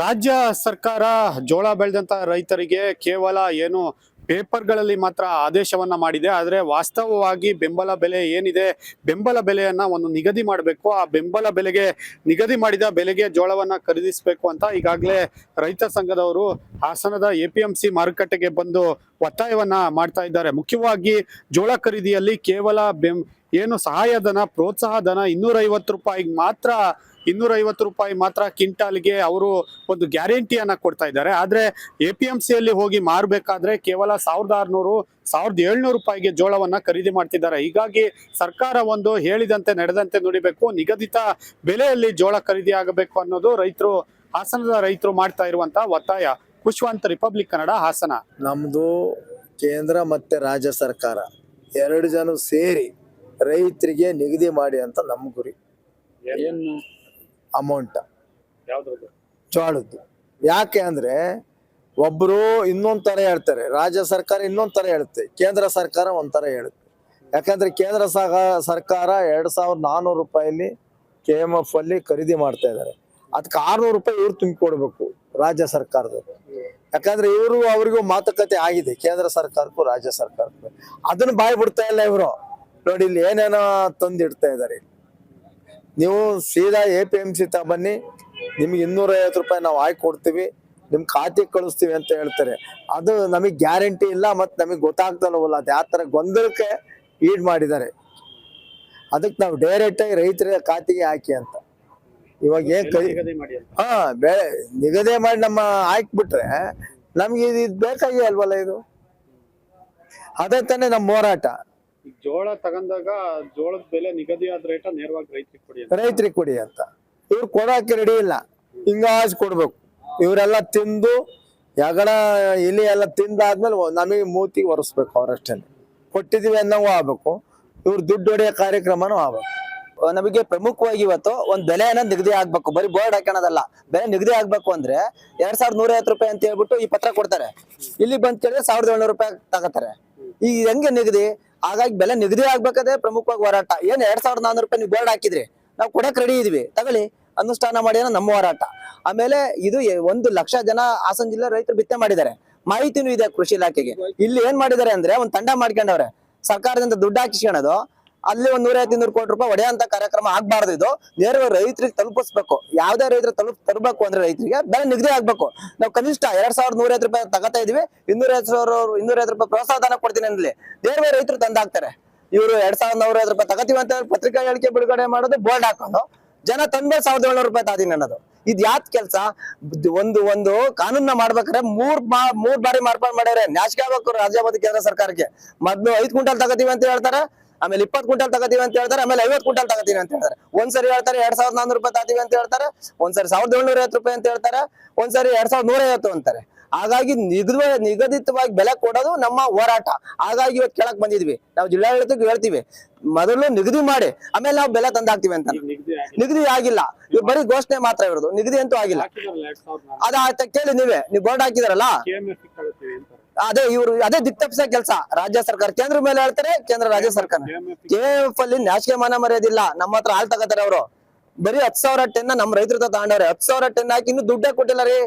ರಾಜ್ಯ ಸರ್ಕಾರ ಜೋಳ ಬೆಳೆದಂತ ರೈತರಿಗೆ ಕೇವಲ ಏನು ಪೇಪರ್ಗಳಲ್ಲಿ ಮಾತ್ರ ಆದೇಶವನ್ನ ಮಾಡಿದೆ. ಆದರೆ ವಾಸ್ತವವಾಗಿ ಬೆಂಬಲ ಬೆಲೆ ಏನಿದೆ, ಬೆಂಬಲ ಬೆಲೆಯನ್ನ ಒಂದು ನಿಗದಿ ಮಾಡಬೇಕು. ಆ ಬೆಂಬಲ ಬೆಲೆಗೆ ನಿಗದಿ ಮಾಡಿದ ಬೆಲೆಗೆ ಜೋಳವನ್ನ ಖರೀದಿಸಬೇಕು ಅಂತ ಈಗಾಗಲೇ ರೈತ ಸಂಘದವರು ಹಾಸನದ APMC ಮಾರುಕಟ್ಟೆಗೆ ಬಂದು ಒತ್ತಾಯವನ್ನ ಮಾಡ್ತಾ ಇದ್ದಾರೆ. ಮುಖ್ಯವಾಗಿ ಜೋಳ ಖರೀದಿಯಲ್ಲಿ ಕೇವಲ ಏನು ಸಹಾಯಧನ, ಪ್ರೋತ್ಸಾಹ ಧನ 250 ರೂಪಾಯಿಗೆ ಮಾತ್ರ 250 ರೂಪಾಯಿ ಮಾತ್ರ ಕ್ವಿಂಟಾಲ್ಗೆ ಅವರು ಒಂದು ಗ್ಯಾರಂಟಿಯನ್ನ ಕೊಡ್ತಾ ಇದ್ದಾರೆ. ಆದ್ರೆ APMCಯಲ್ಲಿ ಹೋಗಿ ಮಾರಬೇಕಾದ್ರೆ ಕೇವಲ 1600 1700 ರೂಪಾಯಿಗೆ ಜೋಳವನ್ನ ಖರೀದಿ ಮಾಡ್ತಿದ್ದಾರೆ. ಹೀಗಾಗಿ ಸರ್ಕಾರ ಒಂದು ಹೇಳಿದಂತೆ ನಡೆದಂತೆ ನುಡಿಬೇಕು, ನಿಗದಿತ ಬೆಲೆಯಲ್ಲಿ ಜೋಳ ಖರೀದಿ ಆಗಬೇಕು ಅನ್ನೋದು ಹಾಸನದ ರೈತರು ಮಾಡ್ತಾ ಇರುವಂತ ಒತ್ತಾಯ. ಖುಷ್ವಂತ್, ರಿಪಬ್ಲಿಕ್ ಕನ್ನಡ, ಹಾಸನ. ನಮ್ದು ಕೇಂದ್ರ ಮತ್ತೆ ರಾಜ್ಯ ಸರ್ಕಾರ ಎರಡು ಜನ ಸೇರಿ ರೈತರಿಗೆ ನಿಗದಿ ಮಾಡಿ ಅಂತ ನಮ್ಮ ಗುರಿ. ಅಮೌಂಟ್ ಜೋಳದ್ದು ಯಾಕೆ ಅಂದ್ರೆ ಒಬ್ರು ಇನ್ನೊಂದ್ ತರ ಹೇಳ್ತಾರೆ, ರಾಜ್ಯ ಸರ್ಕಾರ ಇನ್ನೊಂದ್ ತರ ಹೇಳುತ್ತೆ, ಕೇಂದ್ರ ಸರ್ಕಾರ ಒಂಥರ ಹೇಳುತ್ತೆ. ಯಾಕಂದ್ರೆ ಕೇಂದ್ರ ಸರ್ಕಾರ 2400 ರೂಪಾಯಿಲಿ KMF ಅಲ್ಲಿ ಖರೀದಿ ಮಾಡ್ತಾ ಇದ್ದಾರೆ. ಅದಕ್ಕೆ 600 ರೂಪಾಯಿ ಇವ್ರು ತುಂಬಿಕೊಡ್ಬೇಕು ರಾಜ್ಯ ಸರ್ಕಾರದವರು. ಯಾಕಂದ್ರೆ ಅವ್ರಿಗೂ ಮಾತುಕತೆ ಆಗಿದೆ ಕೇಂದ್ರ ಸರ್ಕಾರಕ್ಕೂ ರಾಜ್ಯ ಸರ್ಕಾರಕ್ಕೂ. ಅದನ್ನ ಬಾಯ್ ಬಿಡ್ತಾ ಇಲ್ಲ ಇವರು. ನೋಡಿ ಇಲ್ಲಿ ಏನೇನೋ ತಂದಿಡ್ತಾ ಇದ್ದಾರೆ. ನೀವು ಸೀದಾ APMC ಬನ್ನಿ, ನಿಮ್ಗೆ 250 ರೂಪಾಯಿ ನಾವು ಹಾಕಿ ಕೊಡ್ತೀವಿ, ನಿಮ್ ಖಾತೆಗೆ ಕಳಿಸ್ತೀವಿ ಅಂತ ಹೇಳ್ತಾರೆ. ಅದು ನಮಗ್ ಗ್ಯಾರಂಟಿ ಇಲ್ಲ, ಮತ್ತೆ ನಮಗ್ ಗೊತ್ತಾಗ್ತಲ್ಲವಲ್ಲ ಅದು ಯಾವ ತರ ಗೊಂದಲಕ್ಕೆ ಈಡ್ ಮಾಡಿದ್ದಾರೆ. ಅದಕ್ಕೆ ನಾವು ಡೈರೆಕ್ಟ್ ಆಗಿ ರೈತರ ಖಾತೆಗೆ ಹಾಕಿ ಅಂತ ಇವಾಗ ಬೆಳೆ ನಿಗದಿ ಮಾಡಿ ನಮ್ಮ ಹಾಕ್ಬಿಟ್ರೆ ನಮ್ಗೆ ಇದು ಬೇಕಾಗಿ ಅಲ್ವಲ್ಲ ಇದು. ಅದೇ ತಾನೇ ನಮ್ಮ ಹೋರಾಟ. ಜೋಳ ತಗೊಂಡಾಗ ಜೋಳದ ಬೆಲೆ ನಿಗದಿ ಆದ ರೇಟ ನೇರವಾಗಿ ರೈತರಿಗೆ ಕೊಡಿ ಅಂತ. ಇವ್ರು ಕೊಡಕ್ಕೆ ರೆಡಿ ಇಲ್ಲ, ಹಿಂಗಾಜ್ ಕೊಡ್ಬೇಕು. ಇವರೆಲ್ಲ ತಿಂದು ಯಗಣ ಇಲಿ ಎಲ್ಲ ತಿಂದಾದ್ಮೇಲೆ ನಮಗೆ ಮೂತಿಗೆ ಒರೆಸ್ಬೇಕು. ಅವರಷ್ಟೇನೆ ಕೊಟ್ಟಿದೀವಿ ಅನ್ನೋವು ಆಗ್ಬೇಕು, ಇವ್ರು ದುಡ್ಡು ಹೊಡೆಯೋ ಕಾರ್ಯಕ್ರಮನೂ ಆಗ್ಬೇಕು. ನಮಗೆ ಪ್ರಮುಖವಾಗಿ ಇವತ್ತು ಒಂದ್ ಬೆಲೆಯನ್ನ ನಿಗದಿ ಆಗ್ಬೇಕು, ಬರೀ ಬೋರ್ಡ್ ಹಾಕೋಣದಲ್ಲ. ಬೆಲೆ ನಿಗದಿ ಆಗ್ಬೇಕು ಅಂದ್ರೆ 2150 ರೂಪಾಯಿ ಅಂತ ಹೇಳ್ಬಿಟ್ಟು ಈ ಪತ್ರ ಕೊಡ್ತಾರೆ. ಇಲ್ಲಿ ಬಂದ್ ಕೇಳಿದ್ರೆ 1700 ರೂಪಾಯಿ ತಗೋತಾರೆ. ಈ ಹೆಂಗೆ ನಿಗದಿ? ಹಾಗಾಗಿ ಬೆಲೆ ನಿಗದಿ ಆಗ್ಬೇಕಾದ್ರೆ ಪ್ರಮುಖವಾಗಿ ಹೋರಾಟ. ಏನ್ 2400 ರೂಪಾಯಿ ನೀವು ಬೋರ್ಡ್ ಹಾಕಿದ್ರಿ, ನಾವು ಕೊಡಕ್ ರೆಡಿ ಇದೀವಿ, ತಗೊಳ್ಳಿ, ಅನುಷ್ಠಾನ ಮಾಡಿ ಅನ್ನೋ ನಮ್ಮ ಹೋರಾಟ. ಆಮೇಲೆ ಇದು 1 ಲಕ್ಷ ಜನ ಹಾಸನ ಜಿಲ್ಲೆ ರೈತರು ಬಿತ್ತನೆ ಮಾಡಿದ್ದಾರೆ. ಮಾಹಿತಿನೂ ಇದೆ ಕೃಷಿ ಇಲಾಖೆಗೆ. ಇಲ್ಲಿ ಏನ್ ಮಾಡಿದ್ದಾರೆ ಅಂದ್ರೆ ಒಂದ್ ತಂಡ ಮಾಡ್ಕೊಂಡವ್ರೆ, ಸರ್ಕಾರದಿಂದ ದುಡ್ಡು ಹಾಕಿಸ್ಕೊಳೋದು, ಅಲ್ಲಿ 150-200 ಕೋಟಿ ರೂಪಾಯಿ ಹೊಡೆಯಂತ ಕಾರ್ಯಕ್ರಮ ಆಗ್ಬಾರ್ದು. ಇದು ನೇರವಾಗಿ ರೈತರಿಗೆ ತಲುಪಿಸ್ಬೇಕು. ಯಾವ್ದೇ ರೈತರು ತರಬೇಕು ಅಂದ್ರೆ ರೈತರಿಗೆ ಬೆಲೆ ನಿಗದಿ ಆಗ್ಬೇಕು. ನಾವು ಕನಿಷ್ಠ 2150 ರೂಪಾಯಿ ತಗೋತಾ ಇದೀವಿ, 250 ರೂಪಾಯಿ ಪ್ರೋತ್ಸಾಹಧನ ಕೊಡ್ತೀನಿ ಅಂದ್ರೆ ನೇರವಾಗಿ ರೈತರು ತಂದಾಕ್ತಾರೆ. ಇವರು 2150 ರೂಪಾಯಿ ತಗೋತೀವಿ ಅಂತ ಪತ್ರಿಕಾ ಹೇಳಿಕೆ ಬಿಡುಗಡೆ ಮಾಡೋದು, ಬೋರ್ಡ್ ಹಾಕೋದು, ಜನ ತಂದೆ 1700 ರೂಪಾಯಿ ತಾದೀನಿ ಅನ್ನೋದು. ಇದ್ ಯಾತ್ ಕೆಲ್ಸ? ಒಂದು ಕಾನೂನ ಮಾಡ್ಬೇಕಾದ್ರೆ ಮೂರ್ ಬಾರಿ ಮಾರ್ಪಾಡು ಮಾಡ್ಯಾರೆ. ನಾಚಿಕೆ ಆಗ್ಬೇಕು ರಾಜ್ಯ ಮತ್ತು ಕೇಂದ್ರ ಸರ್ಕಾರಕ್ಕೆ. ಮೊದ್ಲು 5 ಕ್ವಿಂಟಲ್ ತಗೋತೀವಿ ಅಂತ ಹೇಳ್ತಾರೆ, ಆಮೇಲೆ 20 ಕ್ವಿಂಟಲ್ ತಗೋತೀವಿ ಅಂತ ಹೇಳ್ತಾರೆ, ಆಮೇಲೆ 50 ಕ್ವಿಂಟಲ್ ತಗೋತೀವಿ ಅಂತ ಹೇಳ್ತಾರೆ. ಒಂದ್ಸರಿ ಹೇಳ್ತಾರೆ 2400 ರೂಪಾಯಿ ತಾತೀವಿ ಅಂತ ಹೇಳ್ತಾರೆ, ಒಂದ್ಸರಿ 1750 ರೂಪಾಯಿ ಅಂತ ಹೇಳ್ತಾರೆ, ಒಂದ್ಸರಿ 2150 ಅಂತಾರೆ. ಹಾಗಾಗಿ ನಿಗದಿತವಾಗಿ ಬೆಲೆ ಕೊಡೋದು ನಮ್ಮ ಹೋರಾಟ. ಹಾಗಾಗಿ ಇವತ್ತು ಕೇಳಕ್ ಬಂದಿದ್ವಿ. ನಾವು ಜಿಲ್ಲಾಡಳಿತಕ್ಕೆ ಹೇಳ್ತೀವಿ, ಮೊದಲು ನಿಗದಿ ಮಾಡಿ ಆಮೇಲೆ ನಾವು ಬೆಲೆ ತಂದಾಕ್ತಿವಿ ಅಂತ. ನಿಗದಿ ಆಗಿಲ್ಲ, ಇವ್ರು ಬರೀ ಘೋಷಣೆ ಮಾತ್ರ ಇರೋದು, ನಿಗದಿ ಅಂತೂ ಆಗಿಲ್ಲ. ಅದ ಕೇಳಿ ನೀವು ಬೋರ್ಡ್ ಹಾಕಿದಾರಲ್ಲ, ಅದೇ ದಿಕ್ತಪ್ಸ ಕೆಲಸ ರಾಜ್ಯ ಸರ್ಕಾರ. ಕೇಂದ್ರ ಮೇಲೆ ಹೇಳ್ತಾರೆ, ಕೇಂದ್ರ ರಾಜ್ಯ ಸರ್ಕಾರ. KMF ಅಲ್ಲಿ ನಾಚಿಕೆ ಮಾನ ಮರ್ಯಾದಿಲ್ಲ. ನಮ್ಮ ಹತ್ರ ಹಾಲ್ ತಗೋತಾರೆ ಅವರು. ಬರೀ 10,000 ಟನ್ ನಮ್ಮ ರೈತರ ತಗೊಂಡವ್ರೆ. 10,000 ಟನ್ ಹಾಕಿ ಇನ್ನೂ ದುಡ್ಡೇ ಕೊಟ್ಟಿಲ್ಲ ರೀ.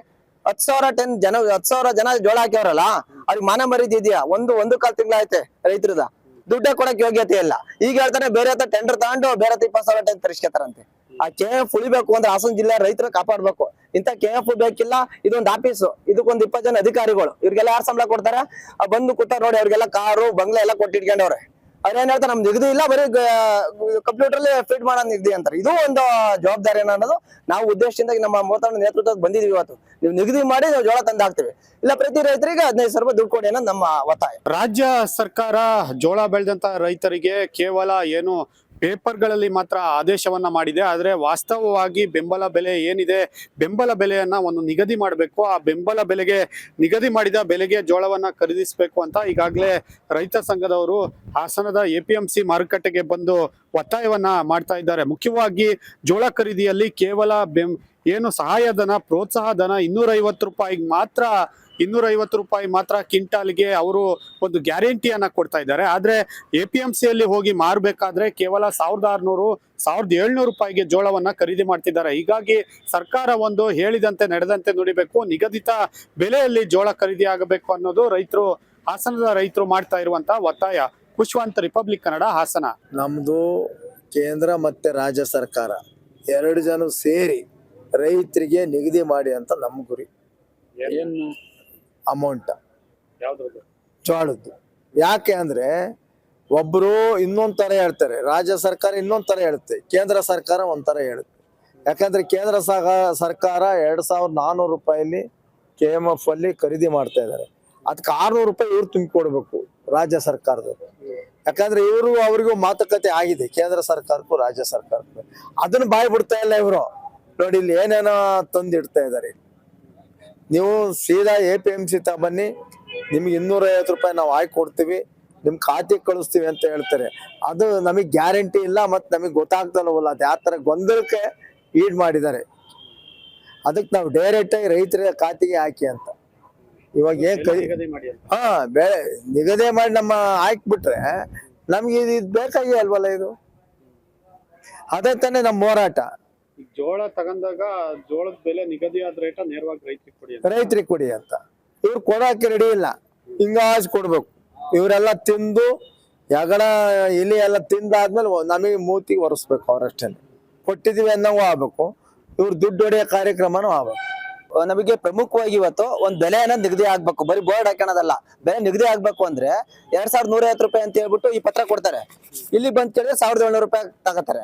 10,000 ಟನ್ 10,000 ಜನ ಜೋಳ ಹಾಕ್ಯವ್ರಲ್ಲ, ಅವ್ರಿಗೆ ಮಾನ ಮರ್ಯಾದೆ ಇದೆಯಾ? ಒಂದು ಕಾಲ್ ತಿಂಗಳ ಐತೆ ರೈತರದ, ದುಡ್ಡೇ ಕೊಡಕ್ ಯೋಗ್ಯತೆ ಇಲ್ಲ. ಈಗ ಹೇಳ್ತಾರೆ ಬೇರೆ ಹತ್ರ ಟೆಂಡರ್ ತಗೊಂಡು ಬೇರೆ 20,000 ಟನ್ ತರಿಸ್ಕೊತಾರಂತೆ. ಆ KMF ಉಳಿಬೇಕು ಅಂದ್ರೆ ಹಾಸನ ಜಿಲ್ಲೆ ರೈತರ ಕಾಪಾಡ್ಬೇಕು. ಇಂತ KMF ಬೇಕಿಲ್ಲ. ಇದೊಂದು ಆಫೀಸು, ಇದಕ್ಕೊಂದು 20 ಜನ ಅಧಿಕಾರಿಗಳು. ಇವ್ರಿಗೆಲ್ಲ ಯಾರು ಸಂಬಳ ಕೊಡ್ತಾರೆ? ಬಂದು ಕೂತಾರ ನೋಡಿ, ಅವ್ರಿಗೆಲ್ಲ ಕಾರು ಬಂಗ್ಲೆ ಎಲ್ಲ ಕೊಟ್ಟಿಟ್ಕೊಂಡವ್ರೆ. ಅವ್ರೇನ್ ಹೇಳ್ತಾರೆ, ನಮ್ ನಿಗದಿ ಇಲ್ಲ, ಬರೀ ಕಂಪ್ಯೂಟರ್ ಅಲ್ಲಿ ಫೀಡ್ ಮಾಡೋ ನಿಗದಿ ಅಂತಾರೆ. ಇದು ಒಂದು ಜವಾಬ್ದಾರಿ ಅನ್ನೋದು ನಾವು ಉದ್ದೇಶದಿಂದ ನಮ್ಮ ಮೋತಣ್ಣ ನೇತೃತ್ವಕ್ಕೆ ಬಂದಿದ್ವಿ. ಇವತ್ತು ನೀವು ನಿಗದಿ ಮಾಡಿ ನಾವು ಜೋಳ ತಂದು ಹಾಕ್ತಿವಿ, ಇಲ್ಲ ಪ್ರತಿ ರೈತರಿಗೆ 15,000 ರೂಪಾಯಿ ದುಡ್ಡು ಕೊಡಿ ಅನ್ನೋದು ನಮ್ಮ ಒತ್ತಾಯ. ರಾಜ್ಯ ಸರ್ಕಾರ ಜೋಳ ಬೆಳೆದಂತ ರೈತರಿಗೆ ಕೇವಲ ಏನು ಪೇಪರ್ಗಳಲ್ಲಿ ಮಾತ್ರ ಆದೇಶವನ್ನ ಮಾಡಿದೆ. ಆದರೆ ವಾಸ್ತವವಾಗಿ ಬೆಂಬಲ ಬೆಲೆ ಏನಿದೆ, ಬೆಂಬಲ ಬೆಲೆಯನ್ನ ಒಂದು ನಿಗದಿ ಮಾಡಬೇಕು. ಆ ಬೆಂಬಲ ಬೆಲೆಗೆ ನಿಗದಿ ಮಾಡಿದ ಬೆಲೆಗೆ ಜೋಳವನ್ನ ಖರೀದಿಸಬೇಕು ಅಂತ ಈಗಾಗಲೇ ರೈತ ಸಂಘದವರು ಹಾಸನದ APMC ಮಾರುಕಟ್ಟೆಗೆ ಬಂದು ಒತ್ತಾಯವನ್ನ ಮಾಡ್ತಾ ಇದ್ದಾರೆ. ಮುಖ್ಯವಾಗಿ ಜೋಳ ಖರೀದಿಯಲ್ಲಿ ಕೇವಲ ಏನು ಸಹಾಯಧನ ಪ್ರೋತ್ಸಾಹ ಧನ 250 ರೂಪಾಯಿ ಮಾತ್ರ ಕ್ವಿಂಟಾಲ್ಗೆ ಅವರು ಒಂದು ಗ್ಯಾರಂಟಿಯನ್ನ ಕೊಡ್ತಾ ಇದ್ದಾರೆ. ಆದ್ರೆ APMC ಯಲ್ಲಿ ಹೋಗಿ ಮಾರಬೇಕಾದ್ರೆ ಕೇವಲ 1600 1700 ರೂಪಾಯಿಗೆ ಜೋಳವನ್ನ ಖರೀದಿ ಮಾಡ್ತಿದ್ದಾರೆ. ಹೀಗಾಗಿ ಸರ್ಕಾರ ಒಂದು ಹೇಳಿದಂತೆ ನಡೆದಂತೆ ನುಡಿಬೇಕು, ನಿಗದಿತ ಬೆಲೆಯಲ್ಲಿ ಜೋಳ ಖರೀದಿ ಆಗಬೇಕು ಅನ್ನೋದು ಹಾಸನದ ರೈತರು ಮಾಡ್ತಾ ಇರುವಂತ ಒತ್ತಾಯ. ಖುಷ್ವಂತ್, ರಿಪಬ್ಲಿಕ್ ಕನ್ನಡ, ಹಾಸನ. ನಮ್ದು ಕೇಂದ್ರ ಮತ್ತೆ ರಾಜ್ಯ ಸರ್ಕಾರ ಎರಡು ಜನ ಸೇರಿ ರೈತರಿಗೆ ನಿಗದಿ ಮಾಡಿ ಅಂತ ನಮ್ಮ ಗುರಿ. ಅಮೌಂಟ್ ಜೋಳದ್ದು. ಯಾಕೆ ಅಂದ್ರೆ ಒಬ್ರು ಇನ್ನೊಂದ್ ತರ ಹೇಳ್ತಾರೆ, ರಾಜ್ಯ ಸರ್ಕಾರ ಇನ್ನೊಂದ್ ತರ ಹೇಳುತ್ತೆ, ಕೇಂದ್ರ ಸರ್ಕಾರ ಒಂಥರ ಹೇಳುತ್ತೆ. ಯಾಕಂದ್ರೆ ಕೇಂದ್ರ ಸರ್ಕಾರ 2400 ರೂಪಾಯಿಲಿ KMF ಅಲ್ಲಿ ಖರೀದಿ ಮಾಡ್ತಾ ಇದ್ದಾರೆ. ಅದಕ್ಕೆ 600 ರೂಪಾಯಿ ಇವ್ರು ತುಂಬಿಕೊಡ್ಬೇಕು ರಾಜ್ಯ ಸರ್ಕಾರದವರು. ಯಾಕಂದ್ರೆ ಅವ್ರಿಗೂ ಮಾತುಕತೆ ಆಗಿದೆ ಕೇಂದ್ರ ಸರ್ಕಾರಕ್ಕೂ ರಾಜ್ಯ ಸರ್ಕಾರಕ್ಕೂ. ಅದನ್ನ ಬಾಯ್ ಬಿಡ್ತಾ ಇಲ್ಲ ಇವರು. ನೋಡಿ ಇಲ್ಲಿ ಏನೇನೋ ತಂದಿಡ್ತಾ ಇದ್ದಾರೆ. ನೀವು ಸೀದಾ APMC ಬನ್ನಿ, ನಿಮ್ಗೆ 250 ರೂಪಾಯಿ ನಾವು ಹಾಕಿ ಕೊಡ್ತೀವಿ, ನಿಮ್ ಖಾತೆಗೆ ಕಳಿಸ್ತೀವಿ ಅಂತ ಹೇಳ್ತಾರೆ. ಅದು ನಮಗ್ ಗ್ಯಾರಂಟಿ ಇಲ್ಲ, ಮತ್ತೆ ನಮಗ್ ಗೊತ್ತಾಗ್ತಲ್ಲವಲ್ಲ ಅದು ಯಾವ ತರ ಗೊಂದಲಕ್ಕೆ ಈಡ್ ಮಾಡಿದ್ದಾರೆ. ಅದಕ್ಕೆ ನಾವು ಡೈರೆಕ್ಟ್ ಆಗಿ ರೈತರ ಖಾತೆಗೆ ಹಾಕಿ ಅಂತ ಇವಾಗ ಬೆಳೆ ನಿಗದಿ ಮಾಡಿ ನಮ್ಮ ಹಾಕ್ಬಿಟ್ರೆ ನಮ್ಗೆ ಇದು ಬೇಕಾಗಿ ಅಲ್ವಲ್ಲ ಇದು. ಅದೇ ತಾನೇ ನಮ್ಮ ಹೋರಾಟ. ಜೋಳ ತಗೊಂಡಾಗ ಜೋಳದ ಬೆಲೆ ನಿಗದಿ ಆದ ರೇಟ ನೇರವಾಗಿ ರೈತರಿಗೆ ಕೊಡಿ ಅಂತ. ಇವ್ರು ಕೊಡಕ್ಕೆ ರೆಡಿ ಇಲ್ಲ, ಹಿಂಗಾಜ್ ಕೊಡ್ಬೇಕು. ಇವರೆಲ್ಲ ತಿಂದು ಯಗಡ ಇಲಿ ಎಲ್ಲ ತಿಂದಾದ್ಮೇಲೆ ನಮಗೆ ಮೂತಿಗೆ ಒರೆಸ್ಬೇಕು. ಅವರಷ್ಟೇ ಕೊಟ್ಟಿದೀವಿ ಅನ್ನೋವು ಆಗ್ಬೇಕು, ಇವ್ರು ದುಡ್ಡು ಹೊಡೆಯೋ ಕಾರ್ಯಕ್ರಮನೂ ಆಗ್ಬೇಕು. ನಮಗೆ ಪ್ರಮುಖವಾಗಿ ಇವತ್ತು ಒಂದ್ ಬೆಲೆ ಅನ್ನೋದು ನಿಗದಿ ಆಗ್ಬೇಕು, ಬರೀ ಬೋರ್ಡ್ ಹಾಕೋಣದಲ್ಲ. ಬೆಲೆ ನಿಗದಿ ಆಗ್ಬೇಕು ಅಂದ್ರೆ 2150 ರೂಪಾಯಿ ಅಂತ ಹೇಳ್ಬಿಟ್ಟು ಈ ಪತ್ರ ಕೊಡ್ತಾರೆ. ಇಲ್ಲಿ ಬಂದ್ ಕೇಳಿದ್ರೆ 1700 ರೂಪಾಯಿ ತಗೋತಾರೆ.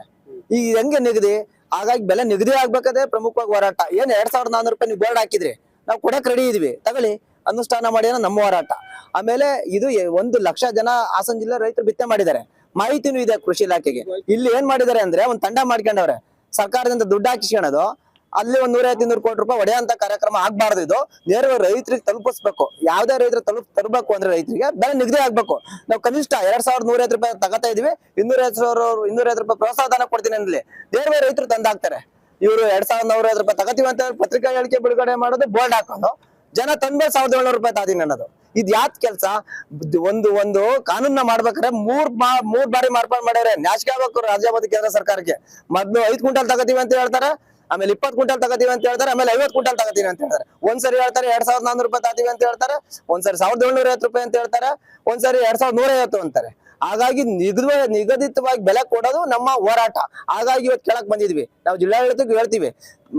ಈ ಹೆಂಗೆ ನಿಗದಿ? ಹಾಗಾಗಿ ಬೆಲೆ ನಿಗದಿ ಆಗ್ಬೇಕಾದ್ರೆ ಪ್ರಮುಖವಾಗಿ ಹೋರಾಟ. ಏನ್ 2400 ರೂಪಾಯಿ ನೀವು ಬೋರ್ಡ್ ಹಾಕಿದ್ರಿ, ನಾವು ಕೊಡಕ್ ರೆಡಿ ಇದೀವಿ, ತಗೊಳ್ಳಿ, ಅನುಷ್ಠಾನ ಮಾಡಿ ಅನ್ನೋ ನಮ್ಮ ಹೋರಾಟ. ಆಮೇಲೆ ಇದು 1 ಲಕ್ಷ ಜನ ಹಾಸನ ಜಿಲ್ಲೆ ರೈತರು ಬಿತ್ತನೆ ಮಾಡಿದ್ದಾರೆ. ಮಾಹಿತಿನೂ ಇದೆ ಕೃಷಿ ಇಲಾಖೆಗೆ. ಇಲ್ಲಿ ಏನ್ ಮಾಡಿದ್ದಾರೆ ಅಂದ್ರೆ ಒಂದ್ ತಂಡ ಮಾಡ್ಕೊಂಡವ್ರೆ, ಸರ್ಕಾರದಿಂದ ದುಡ್ಡು ಹಾಕಿಸ್ಕೊಳೋದು, ಅಲ್ಲಿ 150-200 ಕೋಟಿ ರೂಪಾಯಿ ಹೊಡೆಯಂತ ಕಾರ್ಯಕ್ರಮ ಆಗ್ಬಾರ್ದು. ಇದು ನೇರವಾಗಿ ರೈತರಿಗೆ ತಲುಪಿಸ್ಬೇಕು. ಯಾವ್ದೇ ರೈತರು ತರಬೇಕು ಅಂದ್ರೆ ರೈತರಿಗೆ ಬೆಲೆ ನಿಗದಿ ಆಗ್ಬೇಕು. ನಾವು ಕನಿಷ್ಠ 2150 ರೂಪಾಯಿ ತಗೋತಾ ಇದೀವಿ, 250 ರೂಪಾಯಿ ಪ್ರೋತ್ಸಾಹಧನ ಕೊಡ್ತೀನಿ ಅಂದ್ರೆ ನೇರವಾಗಿ ರೈತರು ತಂದಾಕ್ತಾರೆ. ಇವರು 2150 ರೂಪಾಯಿ ತಗೋತೀವಿ ಅಂತ ಪತ್ರಿಕಾ ಹೇಳಿಕೆ ಬಿಡುಗಡೆ ಮಾಡೋದು, ಬೋರ್ಡ್ ಹಾಕೋದು, ಜನ ತಂದೆ 1700 ರೂಪಾಯಿ ತಾದೀನಿ ಅನ್ನೋದು. ಇದ್ ಯಾತ್ ಕೆಲ್ಸ? ಒಂದು ಕಾನೂನ ಮಾಡ್ಬೇಕಾದ್ರೆ ಮೂರ್ ಬಾರಿ ಮಾರ್ಪಾಡು ಮಾಡ್ಯಾರೆ. ನಾಚಿಕೆ ಆಗ್ಬೇಕು ರಾಜ್ಯ ಮತ್ತು ಕೇಂದ್ರ ಸರ್ಕಾರಕ್ಕೆ. ಮೊದ್ಲು 5 ಕ್ವಿಂಟಲ್ ತಗೋತೀವಿ ಅಂತ ಹೇಳ್ತಾರೆ, ಆಮೇಲೆ 20 ಕ್ವಿಂಟಲ್ ತಗೋತೀವಿ ಅಂತ ಹೇಳ್ತಾರೆ, ಆಮೇಲೆ 50 ಕ್ವಿಂಟಲ್ ತಗೋತೀವಿ ಅಂತ ಹೇಳ್ತಾರೆ. ಒಂದ್ಸರಿ ಹೇಳ್ತಾರೆ 2400 ರೂಪಾಯಿ ತಾತೀವಿ ಅಂತ ಹೇಳ್ತಾರೆ, ಒಂದ್ಸರಿ 1750 ರೂಪಾಯಿ ಅಂತ ಹೇಳ್ತಾರೆ, ಒಂದ್ಸರಿ 2150 ಅಂತಾರೆ. ಹಾಗಾಗಿ ನಿಗದಿತವಾಗಿ ಬೆಲೆ ಕೊಡೋದು ನಮ್ಮ ಹೋರಾಟ. ಹಾಗಾಗಿ ಇವತ್ತು ಕೆಳಕ್ ಬಂದಿದ್ವಿ. ನಾವು ಜಿಲ್ಲಾಡಳಿತಕ್ಕೆ ಹೇಳ್ತೀವಿ,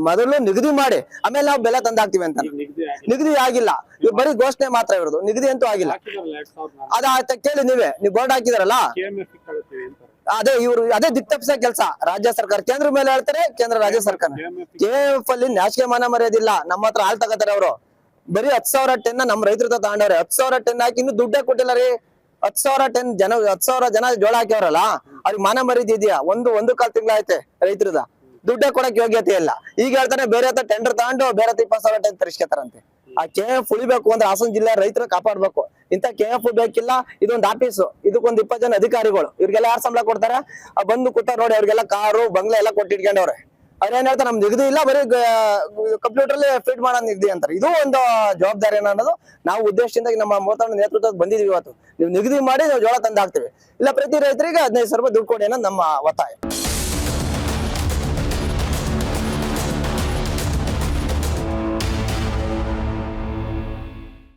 ಮೊದಲು ನಿಗದಿ ಮಾಡಿ ಆಮೇಲೆ ನಾವು ಬೆಲೆ ತಂದಾಕ್ತಿವಿ ಅಂತ. ನಿಗದಿ ಆಗಿಲ್ಲ, ಇವ್ರು ಬರೀ ಘೋಷಣೆ ಮಾತ್ರ ಇರೋದು, ನಿಗದಿ ಅಂತೂ ಆಗಿಲ್ಲ. ಅದ ಕೇಳಿ ನೀವು ಬೋರ್ಡ್ ಹಾಕಿದಾರಲ್ಲ, ಅದೇ ದಿಕ್ತಪ್ಸ ಕೆಲಸ ರಾಜ್ಯ ಸರ್ಕಾರ. ಕೇಂದ್ರ ಮೇಲೆ ಹೇಳ್ತಾರೆ, ಕೇಂದ್ರ ರಾಜ್ಯ ಸರ್ಕಾರ. KMF ಅಲ್ಲಿ ನಾಚಿಕೆ ಮಾನ ಮರ್ಯಾದಿಲ್ಲ. ನಮ್ಮ ಹತ್ರ ಹಾಲ್ ತಗೋತಾರೆ ಅವರು. ಬರೀ 10,000 ಟನ್ ನಮ್ಮ ರೈತರ ತಗೊಂಡವ್ರೆ. 10,000 ಟನ್ ಹಾಕಿ ಇನ್ನೂ ದುಡ್ಡೇ ಕೊಟ್ಟಿಲ್ಲ ರೀ. 10,000 ಟನ್ 10,000 ಜನ ಜೋಳ ಹಾಕ್ಯವ್ರಲ್ಲ, ಅವ್ರಿಗೆ ಮಾನ ಮರ್ಯಾದೆ ಇದೆಯಾ? ಒಂದು ಕಾಲ್ ತಿಂಗಳ ಐತೆ ರೈತರದ, ದುಡ್ಡೇ ಕೊಡಕ್ ಯೋಗ್ಯತೆ ಇಲ್ಲ. ಈಗ ಹೇಳ್ತಾರೆ ಬೇರೆ ಹತ್ರ ಟೆಂಡರ್ ತಗೊಂಡು ಬೇರೆ 20,000 ಟನ್ ತರಿಸ್ಕೊತಾರಂತೆ. ಆ KMF ಉಳಿಬೇಕು ಅಂದ್ರೆ ಹಾಸನ ಜಿಲ್ಲೆ ರೈತರ ಕಾಪಾಡ್ಬೇಕು. ಇಂತ KMF ಬೇಕಿಲ್ಲ. ಇದೊಂದು ಆಫೀಸು, ಇದಕ್ಕೊಂದು 20 ಜನ ಅಧಿಕಾರಿಗಳು, ಇವ್ರಿಗೆಲ್ಲ ಯಾರು ಸಂಬಳ ಕೊಡ್ತಾರೆ? ಬಂದು ಕೂತಾರ ನೋಡಿ, ಅವ್ರಿಗೆಲ್ಲ ಕಾರು ಬಂಗ್ಲೆ ಎಲ್ಲ ಕೊಟ್ಟಿಟ್ಕೊಂಡವ್ರೆ. ಅವ್ರೇನ್ ಹೇಳ್ತಾರೆ, ನಮ್ ನಿಗದಿ ಇಲ್ಲ, ಬರೀ ಕಂಪ್ಯೂಟರ್ ಅಲ್ಲಿ ಫೀಡ್ ಮಾಡೋ ನಿಗದಿ ಅಂತಾರೆ. ಇದು ಒಂದು ಜವಾಬ್ದಾರಿ ಅನ್ನೋದು ನಾವು ಉದ್ದೇಶದಿಂದ ನಮ್ಮ ಮೋತಣ್ಣ ನೇತೃತ್ವಕ್ಕೆ ಬಂದಿದ್ವಿ. ಇವತ್ತು ನೀವು ನಿಗದಿ ಮಾಡಿ ನಾವು ಜೋಳ ತಂದು ಹಾಕ್ತಿವಿ, ಇಲ್ಲ ಪ್ರತಿ ರೈತರಿಗೆ 15,000 ರೂಪಾಯಿ ದುಡ್ಡು ಕೊಡಿ ಅನ್ನೋದು ನಮ್ಮ ಒತ್ತಾಯ.